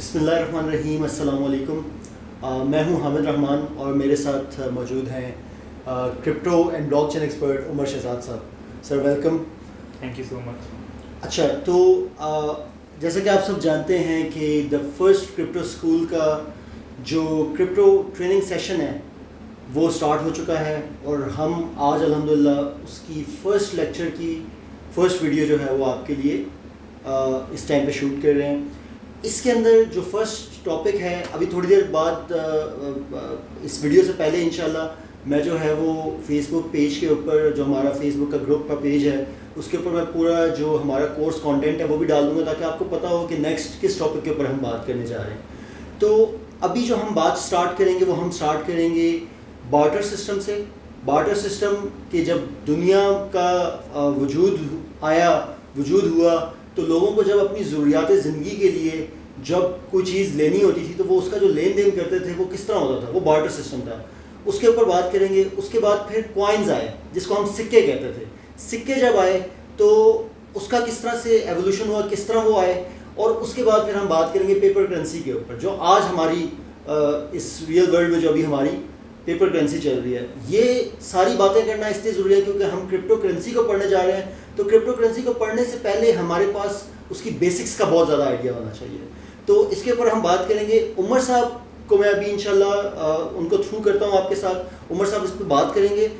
बिस्मिल्लाहिर्रहमानिर्रहीम, अस्सलाम वालेकुम। मैं हूं हामिद रहमान और मेरे साथ मौजूद हैं crypto and blockchain expert Umar Shahzad साहब। Sir welcome. Thank you so much. अच्छा, तो जैसा कि आप सब जानते हैं कि द फर्स्ट क्रिप्टो स्कूल का जो क्रिप्टो ट्रेनिंग सेशन है वो स्टार्ट हो चुका है और हम आज अल्हम्दुलिल्लाह उसकी फ़र्स्ट लेक्चर की फ़र्स्ट वीडियो जो है वो आपके लिए इस टाइम पे शूट कर रहे हैं। इसके अंदर जो फर्स्ट टॉपिक है, अभी थोड़ी देर बाद इस वीडियो से पहले इंशाल्लाह मैं जो है वो फेसबुक पेज के ऊपर, जो हमारा फेसबुक का ग्रुप का पेज है, उसके ऊपर मैं पूरा जो हमारा कोर्स कंटेंट है वो भी डाल दूँगा ताकि आपको पता हो कि नेक्स्ट किस टॉपिक के ऊपर हम बात करने जा रहे हैं। तो अभी जो हम बात स्टार्ट करेंगे वो हम स्टार्ट करेंगे बार्टर सिस्टम से। बार्टर सिस्टम के जब दुनिया का वजूद हुआ तो लोगों को जब अपनी ज़रूरियात ज़िंदगी के लिए जब कोई चीज़ लेनी होती थी तो वो उसका जो लेन देन करते थे वो किस तरह होता था, वो बार्टर सिस्टम था। उसके ऊपर बात करेंगे। उसके बाद फिर कॉइन्स आए जिसको हम सिक्के कहते थे। सिक्के जब आए तो उसका किस तरह से एवोल्यूशन हुआ, किस तरह वो आए, और उसके बाद फिर हम बात करेंगे पेपर करेंसी के ऊपर, जो आज हमारी इस रियल वर्ल्ड में जो अभी हमारी पेपर करेंसी चल रही है। ये सारी बातें करना इसलिए ज़रूरी है क्योंकि हम क्रिप्टो करेंसी को पढ़ने जा रहे हैं। तो क्रिप्टो करेंसी को पढ़ने से पहले हमारे पास उसकी बेसिक्स का बहुत ज़्यादा आइडिया होना चाहिए। तो इसके ऊपर हम बात करेंगे। उमर साहब को मैं अभी इंशाल्लाह उनको थ्रू करता हूँ आपके साथ। उमर साहब इस पर बात करेंगे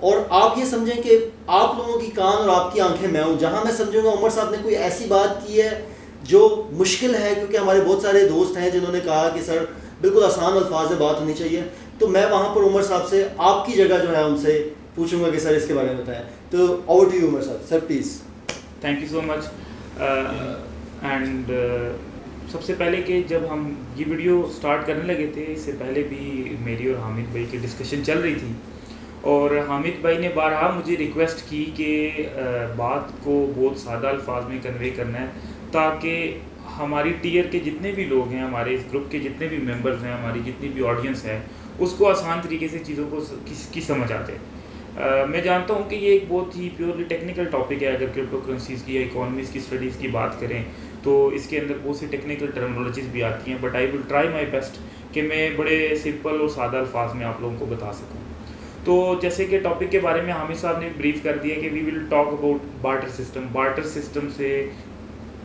और आप ये समझें कि आप लोगों की कान और आपकी आंखें मैं हूँ। जहाँ मैं समझूंगा उमर साहब ने कोई ऐसी बात की है जो मुश्किल है, क्योंकि हमारे बहुत सारे दोस्त हैं जिन्होंने कहा कि सर बिल्कुल आसान अल्फाज में बात होनी चाहिए, तो मैं वहाँ पर उमर साहब से आपकी जगह जो है उनसे पूछूंगा कि सर इसके बारे में बताएं। तो ओवर टू यू उमर साहब। Sir please. Thank you so much. And सबसे पहले कि जब हम ये वीडियो स्टार्ट करने लगे थे, इससे पहले भी मेरी और हामिद भाई की डिस्कशन चल रही थी और हामिद भाई ने बारहा मुझे रिक्वेस्ट की कि बात को बहुत सादा अल्फाज में कन्वे करना है ताकि हमारी टीयर के जितने भी लोग हैं, हमारे इस ग्रुप के जितने भी मेंबर्स हैं, हमारी जितनी भी ऑडियंस है, उसको आसान तरीके से चीज़ों को की समझ आते। मैं जानता हूँ कि ये एक बहुत ही प्योरली टेक्निकल टॉपिक है। अगर क्रिप्टो करेंसीज़ की या इकोनॉमीज़ की स्टडीज़ की बात करें तो इसके अंदर बहुत सी टेक्निकल टर्मिनोलॉजीज़ भी आती हैं, but I will try my best कि मैं बड़े सिंपल और सादा अल्फाज में आप लोगों को बता सकूँ। तो जैसे कि टॉपिक के बारे में हामिद साहब ने ब्रीफ कर दिया कि we will talk about barter system. Barter system से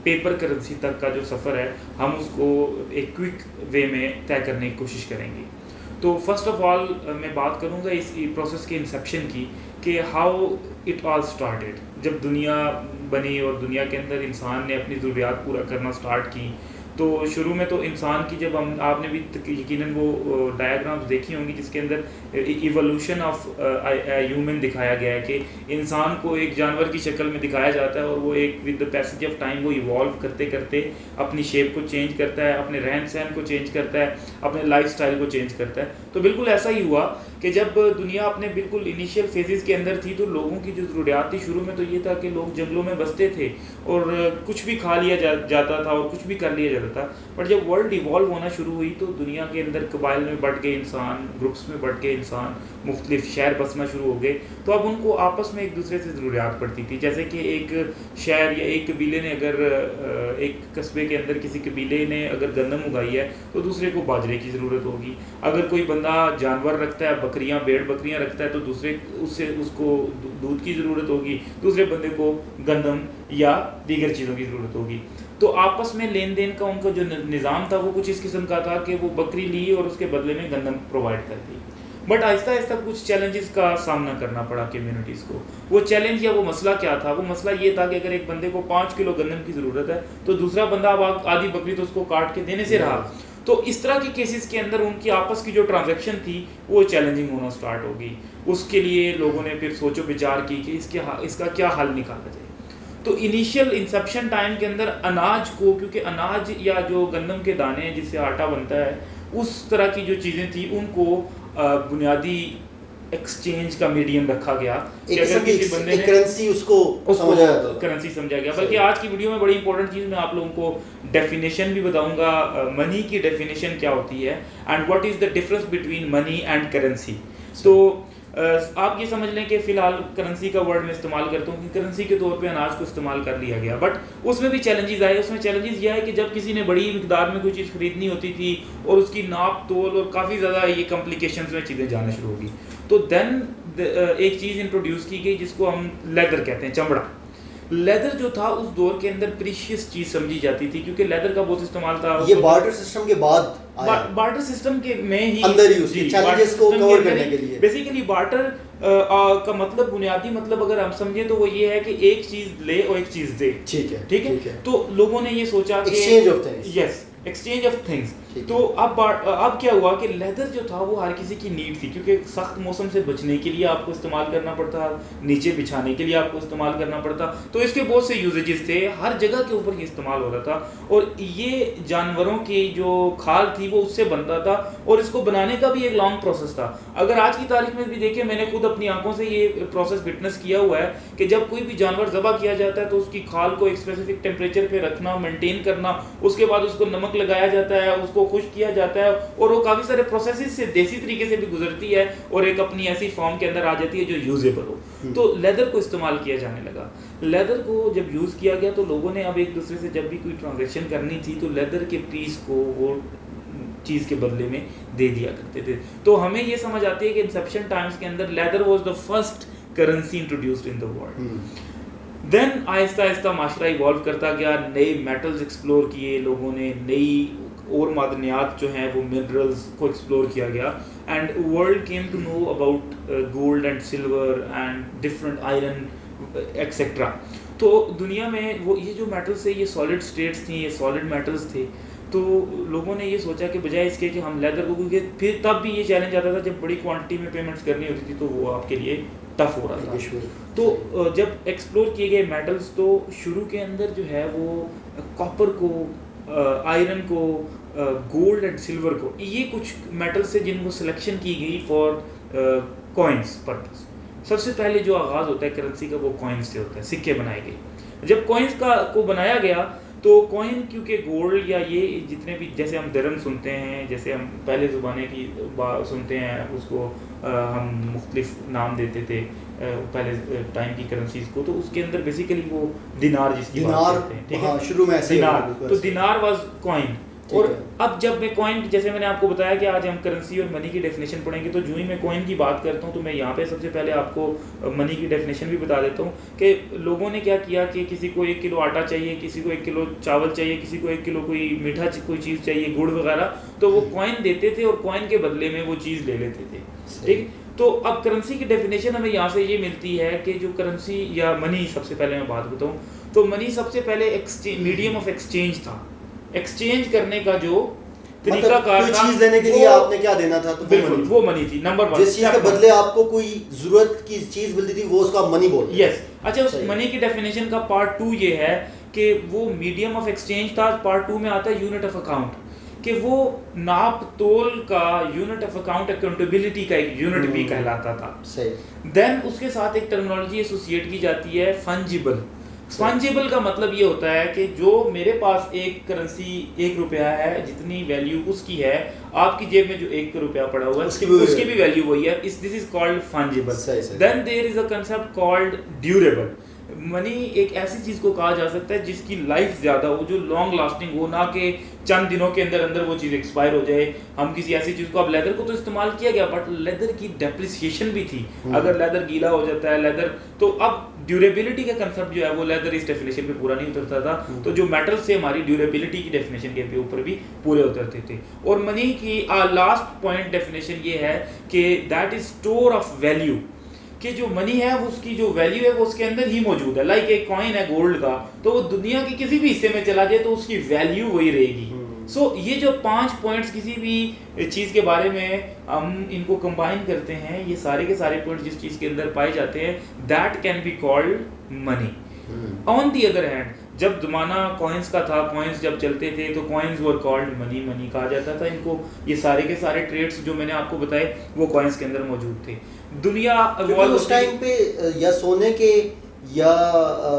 पेपर करेंसी तक का जो सफ़र है हम उसको एक क्विक वे में तय करने की कोशिश करेंगे। तो फर्स्ट ऑफ ऑल मैं बात करूँगा इस प्रोसेस के इंसेप्शन की कि हाउ इट ऑल स्टार्टेड। जब दुनिया बनी और दुनिया के अंदर इंसान ने अपनी ज़रूरियात पूरा करना स्टार्ट की, तो शुरू में तो इंसान की जब हम आपने भी यकीनन वो डायग्राम्स देखी होंगी जिसके अंदर इवोल्यूशन ऑफ ह्यूमन दिखाया गया है कि इंसान को एक जानवर की शक्ल में दिखाया जाता है और वो एक with the passage of time वो इवॉल्व करते करते अपनी शेप को चेंज करता है, अपने रहन सहन को चेंज करता है, अपने लाइफस्टाइल को चेंज करता है। तो बिल्कुल ऐसा ही हुआ कि जब दुनिया अपने बिल्कुल इनिशियल फेजेस के अंदर थी तो लोगों की जो ज़रूरियात थी शुरू में तो ये था कि लोग जंगलों में बसते थे और कुछ भी खा लिया जाता था और कुछ भी कर लिया जाता था। बट जब वर्ल्ड इवॉल्व होना शुरू हुई तो दुनिया के अंदर कबाइल में बट गए इंसान, ग्रुप्स में बट गए इंसान, मुख्तलिफ शहर बसना शुरू हो गए। तो अब उनको आपस में एक दूसरे से ज़रूरियात पड़ती थी। जैसे कि एक शहर या एक कबीले ने अगर एक कस्बे के अंदर किसी कबीले ने अगर गंदम उगाई है तो दूसरे को बाजरे की ज़रूरत होगी। अगर कोई बंदा जानवर रखता है, बकरियां भेड़ बकरियां रखता है, तो दूसरे उसको दूध की ज़रूरत होगी, दूसरे बंदे को गंदम या दीगर चीज़ों की ज़रूरत होगी। तो आपस में लेन देन का उनका जो निज़ाम था वो कुछ इस किस्म का था कि वो बकरी ली और उसके बदले में गंदम प्रोवाइड कर दी। बट आहिस्ता आहिस्ता कुछ चैलेंजेस का सामना करना पड़ा कम्युनिटीज़ को। वो चैलेंज या वो मसला क्या था? वो मसला ये था कि अगर एक बंदे को 5 किलो गंदम की ज़रूरत है तो दूसरा बंदा अब आधी बकरी तो उसको काट के देने से रहा। तो इस तरह के केसेस के अंदर उनकी आपस की जो ट्रांजैक्शन थी वो चैलेंजिंग होना स्टार्ट हो गई। उसके लिए लोगों ने फिर सोचो विचार की कि इसका क्या हल निकाला जाए। तो इनिशियल इंसेप्शन टाइम के अंदर अनाज को, क्योंकि अनाज या जो गंदम के दाने हैं जिससे आटा बनता है, उस तरह की जो चीज़ें थी उनको बुनियादी एक्सचेंज का मीडियम रखा गया। अगर किसी बंदे ने करेंसी उसको करेंसी समझा गया। बल्कि आज की वीडियो में बड़ी इंपॉर्टेंट चीज़ मैं आप लोगों को डेफिनेशन भी बताऊंगा, मनी की डेफिनेशन क्या होती है and what is the difference between money and currency. तो आप ये समझ लें कि फ़िलहाल करेंसी का वर्ड मैं इस्तेमाल करता हूँ कि करेंसी के तौर पे अनाज को इस्तेमाल कर लिया गया, बट उसमें भी चैलेंजेस आए। उसमें चैलेंजेस यह है कि जब किसी ने बड़ी मिकदार में कोई चीज़ ख़रीदनी होती थी और उसकी नाप तोल और काफ़ी ज़्यादा ये कॉम्प्लिकेशंस में चीज़ें जाना शुरू होगी, तो देन एक चीज़ इंट्रोड्यूस की गई जिसको हम लेदर कहते हैं, चमड़ा। लेदर जो था उस दौर के अंदर प्रीशियस चीज़ समझी जाती थी, क्योंकि लेदर का बहुत इस्तेमाल था। ये बार्टर सिस्टम के बाद बार्टर सिस्टम के में ही अंदर ही उसके चैलेंजेस को कवर करने के लिए बेसिकली बार्टर का मतलब, बुनियादी मतलब अगर हम समझे तो वो ये है कि एक चीज़ ले और एक चीज़ दे। ठीक है। तो लोगों ने ये सोचा कि exchange of things, yes, exchange of things. तो अब क्या हुआ कि लेदर जो था वो हर किसी की नीड थी, क्योंकि सख्त मौसम से बचने के लिए आपको इस्तेमाल करना पड़ता, नीचे बिछाने के लिए आपको इस्तेमाल करना पड़ता, तो इसके बहुत से यूजेजेस थे, हर जगह के ऊपर ये इस्तेमाल हो रहा था। और ये जानवरों की जो खाल थी वो उससे बनता था, और इसको बनाने का भी एक लॉन्ग प्रोसेस था। अगर आज की तारीख में भी देखें, मैंने खुद अपनी आंखों से ये प्रोसेस विटनेस किया हुआ है कि जब कोई भी जानवर ज़बह किया जाता है तो उसकी खाल को एक स्पेसिफिक टेम्परेचर पे रखना, मेंटेन करना, उसके बाद उसको नमक लगाया जाता है, उसको खुश्क किया जाता है, और वो काफ़ी सारे प्रोसेसेस से देसी तरीके से भी गुजरती है और एक अपनी ऐसी फॉर्म के अंदर आ जाती है जो यूजेबल हो। तो लेदर को इस्तेमाल किया जाने लगा। लेदर को जब यूज़ किया गया तो लोगों ने अब एक दूसरे से जब भी कोई ट्रांजैक्शन करनी थी तो लेदर के पीस को वो चीज़ के बदले में दे दिया करते थे। तो हमें ये समझ आती है कि इंसेप्शन टाइम्स के अंदर leather was the first currency introduced in the world. Then आहिस्ता आहिस्ता माशरा इवॉल्व करता गया, नए मेटल्स एक्सप्लोर किए लोगों ने, नई और मादनियात जो हैं वो मिनरल्स को एक्सप्लोर किया गया, and world came to know about gold and silver and different iron etcetera. तो दुनिया में वो ये जो मेटल्स थे ये सॉलिड स्टेट्स थी, ये सॉलिड मेटल्स थे। तो लोगों ने ये सोचा कि बजाय इसके कि हम लेदर को, क्योंकि फिर तब भी ये चैलेंज आता था जब बड़ी क्वांटिटी में पेमेंट्स करनी होती थी तो वो आपके लिए टफ हो रहा था। तो जब एक्सप्लोर किए गए मेटल्स तो शुरू के अंदर जो है वो कॉपर को, आयरन को, गोल्ड एंड सिल्वर को, ये कुछ मेटल्स थे जिनको सिलेक्शन की गई फॉर कॉइन्स पर्पस। सबसे पहले जो आगाज़ होता है करेंसी का वो कॉइन्स से होता है, सिक्के बनाए गए। जब कॉइन्स को बनाया गया तो कॉइन, क्योंकि गोल्ड या ये जितने भी, जैसे हम दरम सुनते हैं, जैसे हम पहले ज़माने की बात सुनते हैं, उसको हम मुख्तलिफ नाम देते थे पहले टाइम की करेंसीज को, तो उसके अंदर बेसिकली वो दिनार जिसकी बात करते हैं, ठीक है, शुरू में ऐसे दिनार, तो दिनार वाज कॉइन। और अब जब मैं कॉइन, जैसे मैंने आपको बताया कि आज हम करेंसी और मनी की डेफिनेशन पढ़ेंगे, तो जो ही मैं कॉइन की बात करता हूँ तो मैं यहाँ पे सबसे पहले आपको मनी की डेफिनेशन भी बता देता हूँ कि लोगों ने क्या किया कि किसी को 1 किलो आटा चाहिए, किसी को 1 किलो चावल चाहिए, किसी को 1 किलो कोई मीठा कोई चीज़ चाहिए, गुड़ वगैरह, तो वो कॉइन देते थे और कॉइन के बदले में वो चीज़ ले लेते थे। ठीक, तो अब करेंसी की डेफिनेशन हमें यहाँ से ये मिलती है कि जो करेंसी या मनी, सबसे पहले मैं बात बताऊँ तो मनी सबसे पहले मीडियम ऑफ एक्सचेंज था। एक्सचेंज करने का जो तरीका कार था, चीज लेने के लिए आपने क्या देना था, तो बिल्कुल वो मनी थी नंबर 1। जिस चीज के बदले आपको कोई जरूरत की चीज मिलती थी वो उसका मनी बोलते हैं। यस, अच्छा, उस मनी की डेफिनेशन का पार्ट 2 ये है कि वो मीडियम ऑफ एक्सचेंज था। पार्ट 2 में आता है यूनिट ऑफ अकाउंट, कि वो नाप तोल का यूनिट ऑफ अकाउंट, अकाउंटेबिलिटी का एक यूनिट भी कहलाता था। सही। देन उसके साथ एक टर्मिनोलॉजी एसोसिएट की जाती है फंजिबल। फंजिबल का मतलब ये होता है कि जो मेरे पास एक करेंसी 1 रुपया है, जितनी वैल्यू उसकी है, आपकी जेब में जो 1 रुपया पड़ा हुआ है उसकी भी वैल्यू वही है। This is called fungible. Then there is a concept called durable. Money एक ऐसी चीज़ को कहा जा सकता है जिसकी लाइफ ज़्यादा हो, जो लॉन्ग लास्टिंग हो, ना कि चंद दिनों के अंदर अंदर वो चीज़ एक्सपायर हो जाए। हम किसी ऐसी चीज़ को, अब लेदर को तो इस्तेमाल किया गया, बट लेदर की डेप्रिसिएशन भी थी। अगर लेदर गीला हो जाता है लेदर, तो अब ड्यूरेबिलिटी का कंसेप्ट जो है वो लेदर इस डेफिनेशन पे पूरा नहीं उतरता था। तो जो मेटल्स से हमारी ड्यूरेबिलिटी की डेफिनेशन के ऊपर भी पूरे उतरते थे। और मनी की लास्ट पॉइंट डेफिनेशन ये है कि that is store of value, कि जो मनी है वो उसकी जो वैल्यू है वो उसके अंदर ही मौजूद है। लाइक एक कॉइन है गोल्ड का, तो वो दुनिया के किसी भी हिस्से में चला जाए तो उसकी वैल्यू वही रहेगी। सो ये जो 5 पॉइंट्स किसी भी चीज़ के बारे में हम इनको कंबाइन करते हैं, ये सारे के सारे पॉइंट्स जिस चीज़ के अंदर पाए जाते हैं, that can be called money. On the other hand, जब ज़माना कॉइन्स का था, कॉइन्स जब चलते थे तो coins were called money, money कहा जाता था इनको। ये सारे के सारे ट्रेड्स जो मैंने आपको बताए वो कॉइन्स के अंदर मौजूद थे। दुनिया उस टाइम पे या सोने के या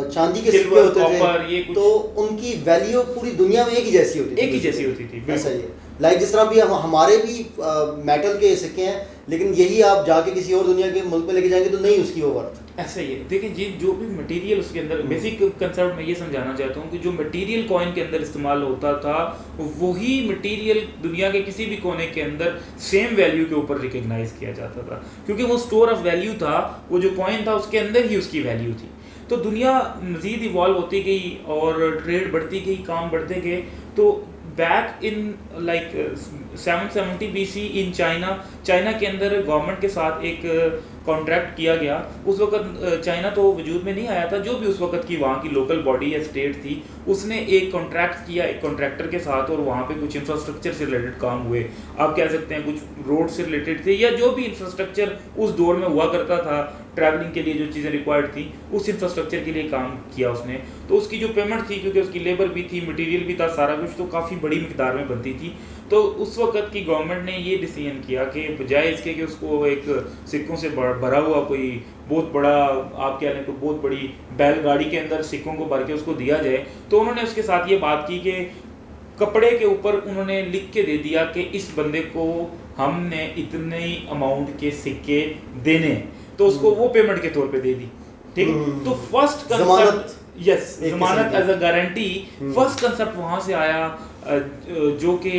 चांदी के सिक्के होते थे, तो उनकी वैल्यू पूरी दुनिया में एक ही जैसी होती थी। एक ही जैसी होती थी, ऐसा ही है। लाइक जिस तरह भी हमारे भी मेटल के सिक्के हैं, लेकिन यही आप जाके किसी और दुनिया के मुल्क में लेके जाएंगे तो नहीं उसकी वो वर्थ। ऐसा ही है। देखिए जी, जो भी मटेरियल उसके अंदर, बेसिक कंसेप्ट मैं ये समझाना चाहता हूँ कि जो मटेरियल कॉइन के अंदर इस्तेमाल होता था वही मटेरियल दुनिया के किसी भी कोने के अंदर सेम वैल्यू के ऊपर रिकग्नाइज किया जाता था, क्योंकि वो स्टोर ऑफ वैल्यू था, वो जो कॉइन था उसके अंदर ही उसकी वैल्यू थी। तो दुनिया मज़ीद इवॉल्व होती गई और ट्रेड बढ़ती गई, काम बढ़ते गए। तो back in like 770 BC in China के अंदर गवर्नमेंट के साथ एक कॉन्ट्रैक्ट किया गया। उस वक्त चाइना तो वजूद में नहीं आया था, जो भी उस वक्त की वहाँ की लोकल बॉडी या स्टेट थी उसने एक कॉन्ट्रैक्ट किया एक कॉन्ट्रैक्टर के साथ, और वहाँ पे कुछ इंफ्रास्ट्रक्चर से रिलेटेड काम हुए। आप कह सकते हैं कुछ रोड से रिलेटेड थे, या जो भी इंफ्रास्ट्रक्चर उस दौर में हुआ करता था ट्रैवलिंग के लिए, जो चीज़ें रिक्वायर्ड थी उस इंफ्रास्ट्रक्चर के लिए काम किया उसने। तो उसकी जो पेमेंट थी, क्योंकि उसकी लेबर भी थी, मटेरियल भी था, सारा कुछ तो काफ़ी बड़ी मिकदार में बनती थी। तो उस वक्त की गवर्नमेंट ने ये डिसीजन किया कि बजाय इसके कि उसको एक सिक्कों से भरा हुआ कोई बहुत बड़ा, आप कह लें तो बहुत बड़ी बैलगाड़ी के अंदर सिक्कों को भर के उसको दिया जाए, तो उन्होंने उसके साथ ये बात की कि कपड़े के ऊपर उन्होंने लिख के दे दिया कि इस बंदे को हमने इतने अमाउंट के सिक्के देने, तो उसको वो पेमेंट के तौर पे दे दी। ठीक है, तो फर्स्ट कंसेप्ट, यस, जमानत as a guarantee, first concept वहाँ से आया, जो कि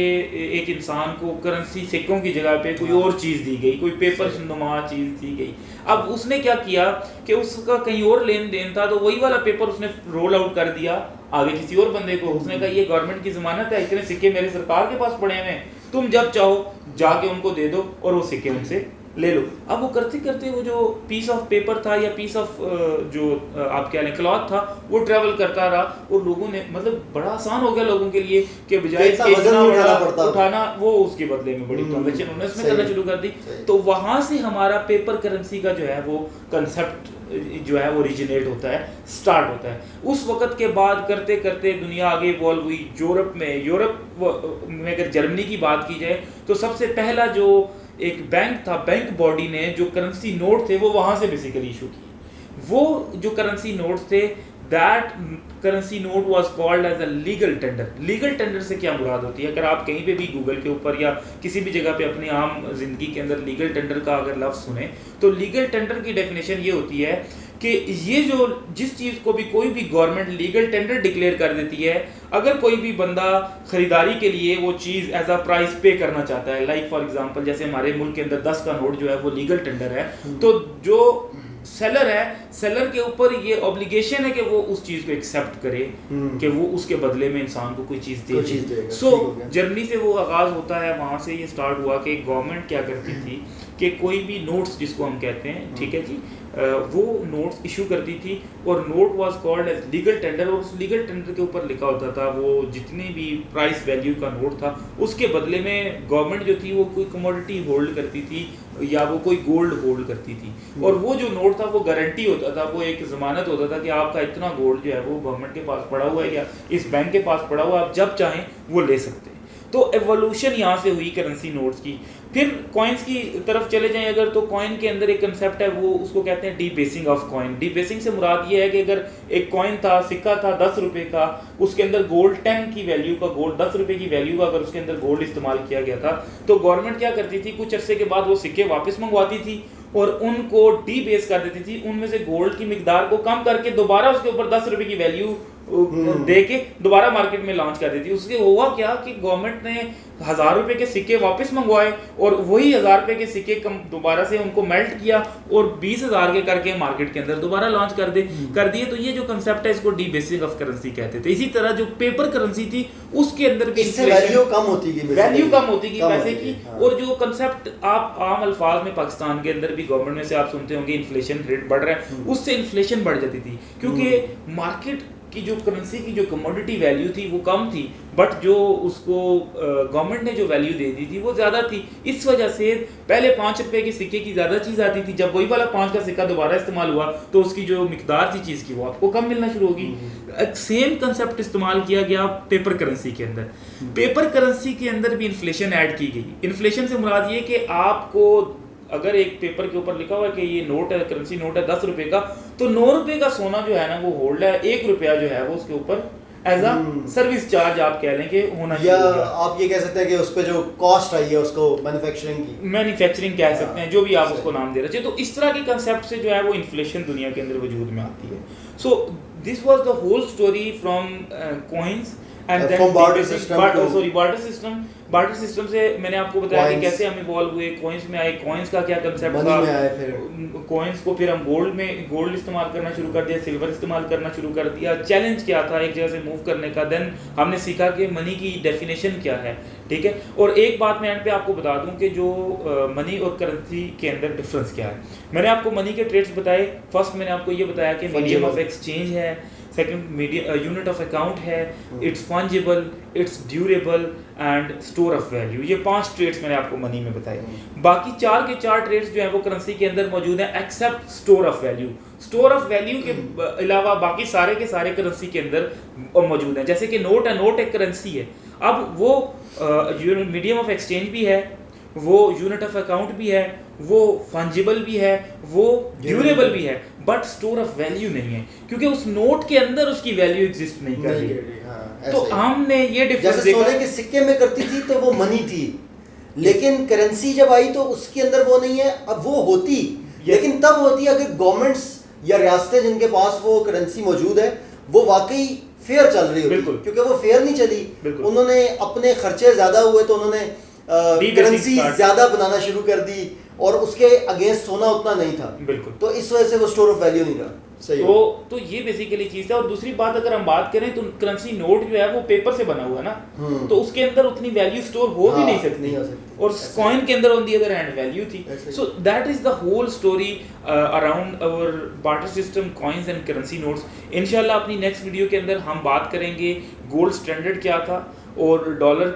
एक इंसान को करेंसी सिक्कों की जगह पे कोई और चीज़ दी गई, कोई पेपर नुमा चीज़ दी गई। अब उसने क्या किया कि उसका कहीं और लेन देन था, तो वही वाला पेपर उसने रोल आउट कर दिया आगे किसी और बंदे को। उसने कहा ये गवर्नमेंट की ज़मानत है, इतने सिक्के मेरे सरकार के पास पड़े हैं, तुम जब चाहो जाके उनको दे दो और वो सिक्के उनसे ले लो। अब वो करते करते वो जो पीस ऑफ पेपर था या पीस ऑफ जो आप क्या लें क्लॉथ था, वो ट्रैवल करता रहा, और लोगों ने मतलब बड़ा आसान हो गया लोगों के लिए कि बजाय उठाना वो उसके बदले में बड़ी ट्रांजेक्शन उन्होंने इसमें करना शुरू कर दी। तो वहाँ से हमारा पेपर करेंसी का जो है वो कंसेप्ट जो है वो ओरिजिनेट होता है, स्टार्ट होता है। उस वक़्त के बाद करते करते दुनिया आगे इवॉल्व हुई। यूरोप में अगर जर्मनी की बात की जाए तो सबसे पहला जो एक बैंक था, बैंक बॉडी ने जो करेंसी नोट थे वो वहाँ से बेसिकली इशू किए। वो जो करेंसी नोट थे, that currency note was called as a legal tender. Legal tender से क्या मुराद होती है? अगर आप कहीं पे भी गूगल के ऊपर या किसी भी जगह पे अपनी आम जिंदगी के अंदर लीगल टेंडर का अगर लफ्ज़ सुने, तो लीगल टेंडर की डेफिनेशन ये होती है कि ये जो जिस चीज़ को भी कोई भी गवर्नमेंट लीगल टेंडर डिक्लेयर कर देती है, अगर कोई भी बंदा खरीदारी के लिए वो चीज़ एज अ प्राइस पे करना चाहता है, लाइक फॉर एग्जांपल जैसे हमारे मुल्क के अंदर 10 का नोट जो है वो लीगल टेंडर है, तो जो सेलर है, सेलर के ऊपर ये ऑब्लिगेशन है कि वो उस चीज़ को एक्सेप्ट करे कि वो उसके बदले में इंसान को कोई चीज़ दे। सो जर्मनी से वो आगाज़ होता है, वहाँ से ये स्टार्ट हुआ कि गवर्नमेंट क्या करती थी कि कोई भी नोट्स जिसको हम कहते हैं, ठीक है जी, वो नोट्स इशू करती थी, और note was called as legal tender, और उस लीगल टेंडर के ऊपर लिखा होता था वो जितनी भी प्राइस वैल्यू का नोट था उसके बदले में गवर्नमेंट जो थी वो कोई कमोडिटी होल्ड करती थी या वो कोई गोल्ड होल्ड करती थी, और वो जो नोट था वो गारंटी होता था, वो एक ज़मानत होता था कि आपका इतना गोल्ड जो है वो गवर्नमेंट के पास पड़ा हुआ है या इस बैंक के पास पड़ा हुआ है, आप जब चाहें वो ले सकते हैं। तो एवोल्यूशन यहाँ से हुई करेंसी नोट्स की। फिर कॉइन्स की तरफ चले जाएं अगर, तो कॉइन के अंदर एक कंसेप्ट है, वो उसको कहते हैं डीबेसिंग ऑफ कॉइन। डीबेसिंग से मुराद ये है कि अगर एक कॉइन था, सिक्का था 10 रुपये का, उसके अंदर गोल्ड 10 की वैल्यू का गोल्ड, 10 रुपये की वैल्यू का अगर उसके अंदर गोल्ड इस्तेमाल किया गया था, तो गवर्नमेंट क्या करती थी, कुछ अरसे के बाद वो सिक्के वापस मंगवाती थी और उनको डीबेस कर देती थी, उनमें से गोल्ड की मिकदार को कम करके दोबारा उसके ऊपर 10 रुपये की वैल्यू दे के दोबारा मार्केट में लॉन्च कर देती। उससे हुआ क्या कि गवर्नमेंट ने 1000 रुपये के सिक्के वापस मंगवाए और वही 1000 रुपये के सिक्के दोबारा से उनको मेल्ट किया और 20,000 के करके मार्केट के अंदर दोबारा लॉन्च कर दिए। तो ये जो कंसेप्ट है इसको डीबेसिंग ऑफ करेंसी कहते थे। इसी तरह जो पेपर करेंसी थी उसके अंदर भी वैल्यू कम होती गई पैसे की। और जो कंसेप्ट आप आम अल्फाज में पाकिस्तान के अंदर भी गवर्नमेंट में से आप सुनते होंगे, इन्फ्लेशन रेट बढ़ रहा है, उससे इन्फ्लेशन बढ़ जाती थी क्योंकि मार्केट की जो करेंसी की जो कमोडिटी वैल्यू थी वो कम थी, बट जो उसको गवर्नमेंट ने जो वैल्यू दे दी थी वो ज़्यादा थी। इस वजह से पहले 5 रुपये के सिक्के की ज़्यादा चीज़ आती थी, जब वही वाला 5 का सिक्का दोबारा इस्तेमाल हुआ तो उसकी जो मिकदार थी चीज़ की वो आपको कम मिलना शुरू होगी। सेम कंसेप्ट इस्तेमाल किया गया पेपर करेंसी के अंदर। पेपर करेंसी के अंदर भी इन्फ्लेशन ऐड की गई। इन्फ्लेशन से मुराद ये कि आपको अगर एक पेपर के ऊपर लिखा हुआ है कि ये नोट है, करेंसी नोट है 10 रुपये का, तो 9 रुपये का सोना जो है ना वो होल्ड है, 1 रुपया जो है वो उसके ऊपर एज अ सर्विस चार्ज आप कह लें कि होना या चाहिए। आप ये कह सकते हैं कि उस पे जो कॉस्ट आई है उसको मैन्युफैक्चरिंग कह सकते हैं, जो भी आप सही। उसको नाम दे रहे थे। तो इस तरह के कंसेप्ट से जो है वो इन्फ्लेशन दुनिया के अंदर वजूद में आती है। So this was the whole story from coins and then from barter system to- barter system से मैंने आपको बताया कि Coins. कैसे हम इवॉल्व हुए, कॉइन्स में आए, कॉइन्स का क्या कंसेप्ट Money था, में आए फिर। कॉइन्स को फिर हम गोल्ड इस्तेमाल करना शुरू कर दिया, सिल्वर इस्तेमाल करना शुरू कर दिया। चैलेंज क्या था एक जगह से मूव करने का, देन हमने सीखा कि मनी की डेफिनेशन क्या है, ठीक है। और एक बात मैं एंड पे आपको बता दूं कि जो मनी और करेंसी के अंदर डिफरेंस क्या है। मैंने आपको मनी के ट्रेड्स बताए। फर्स्ट मैंने आपको ये बताया कि मीडियम ऑफ एक्सचेंज है, सेकंड यूनिट ऑफ अकाउंट है, it's fungible, it's durable and store of value. ये 5 ट्रेड्स मैंने आपको मनी में बताए। बाकी 4 के 4 ट्रेड्स जो हैं वो करेंसी के अंदर मौजूद हैं except store of value. Store of value के अलावा बाकी सारे के सारे करेंसी के अंदर मौजूद हैं। जैसे कि नोट है, नोट एक करेंसी है। अब वो मीडियम ऑफ एक्सचेंज भी है, वो यूनिट ऑफ अकाउंट भी है, वो फंजिबल भी है, वो ड्यूरेबल भी है, बट स्टोर ऑफ वैल्यू नहीं है क्योंकि उस नोट के अंदर उसकी वैल्यू एग्जिस्ट नहीं कर रही। तो हमने ये डिफरेंस जैसे सोने के सिक्के में करती थी तो वो मनी थी, लेकिन करेंसी जब आई तो उसके अंदर वो नहीं है। अब वो होती लेकिन तब होती अगर गवर्नमेंट्स या रियासतें जिनके पास वो करेंसी मौजूद है वो वाकई फेयर चल रही होती, क्योंकि वो फेयर नहीं चली। उन्होंने अपने खर्चे ज्यादा हुए तो उन्होंने करेंसी ज्यादा बनाना शुरू कर दी और उसके अगेंस्ट सोना उतना नहीं था। बिल्कुल। तो इस वजह से वो स्टोर ऑफ वैल्यू नहीं रहा। सही तो ये बेसिकली चीज है। और दूसरी बात अगर हम बात करें तो करेंसी नोट जो है वो पेपर से बना हुआ है ना, तो उसके अंदर उतनी वैल्यू स्टोर हो भी नहीं सकती, और कॉइन के अंदर on the other hand value थी। So that is the whole story around our barter system, coins and currency notes. इंशाल्लाह अपनी नेक्स्ट वीडियो के अंदर हम बात करेंगे गोल्ड स्टैंडर्ड क्या था और डॉलर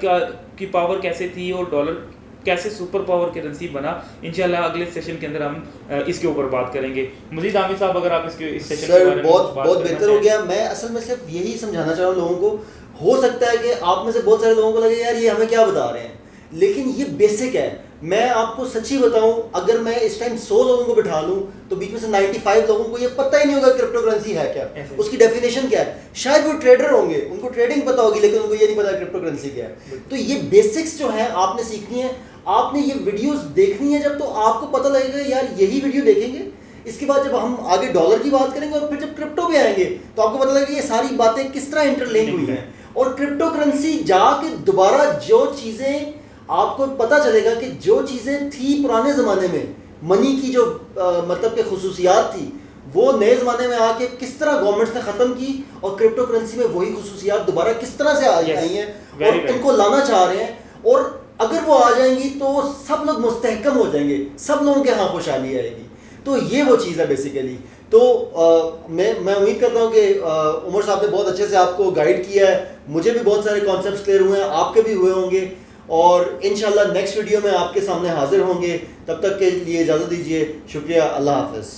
की पावर कैसे थी और डॉलर कैसे सुपर पावर करेंसी बना। इंशाल्लाह अगले सेशन के अंदर हम इसके ऊपर बात करेंगे। मजीद आमिर साहब अगर आप इस सेशन के बारे में बहुत बेहतर हो गया। मैं असल में सिर्फ यही समझाना चाह रहा हूँ लोगों को। हो सकता है कि आप में से बहुत सारे लोगों को लगे यार ये हमें क्या बता रहे हैं, लेकिन ये बेसिक है। मैं आपको सच्ची बताऊं, अगर मैं इस टाइम 100 लोगों को बिठा लूं तो बीच में से 95 लोगों को ये पता ही नहीं होगा क्रिप्टो करेंसी है क्या, उसकी डेफिनेशन क्या है। शायद वो ट्रेडर होंगे, उनको ट्रेडिंग पता होगी, लेकिन उनको ये नहीं पता क्रिप्टो करेंसी क्या है। तो ये बेसिक्स जो है आपने सीखनी है, आपने ये वीडियोस देखनी है जब, तो आपको पता लगेगा यार यही वीडियो देखेंगे। इसके बाद जब हम आगे डॉलर की बात करेंगे और फिर जब क्रिप्टो पे आएंगे तो आपको पता लगेगा ये सारी बातें किस तरह इंटरलिंक हुई हैं। और क्रिप्टो करेंसी जाके दोबारा जो चीज़ें आपको पता चलेगा कि जो चीज़ें थी पुराने ज़माने में, मनी की जो मतलब के खुसूसियात थी, वो नए ज़माने में आके किस तरह गवर्नमेंट्स ने ख़त्म की और क्रिप्टो करेंसी में वही खुसूसियात दोबारा किस तरह से आई हैं और इनको लाना चाह रहे हैं। और अगर वो आ जाएंगी तो सब लोग मुस्तहकम हो जाएंगे, सब लोगों के यहाँ खुशहाली आएगी। तो ये वो चीज़ है बेसिकली। तो मैं उम्मीद करता हूँ कि उमर साहब ने बहुत अच्छे से आपको गाइड किया है। मुझे भी बहुत सारे कॉन्सेप्ट्स क्लियर हुए हैं, आपके भी हुए होंगे, और इंशाल्लाह नेक्स्ट वीडियो में आपके सामने हाजिर होंगे। तब तक के लिए इजाज़त दीजिए। शुक्रिया, अल्लाह हाफ़िज़।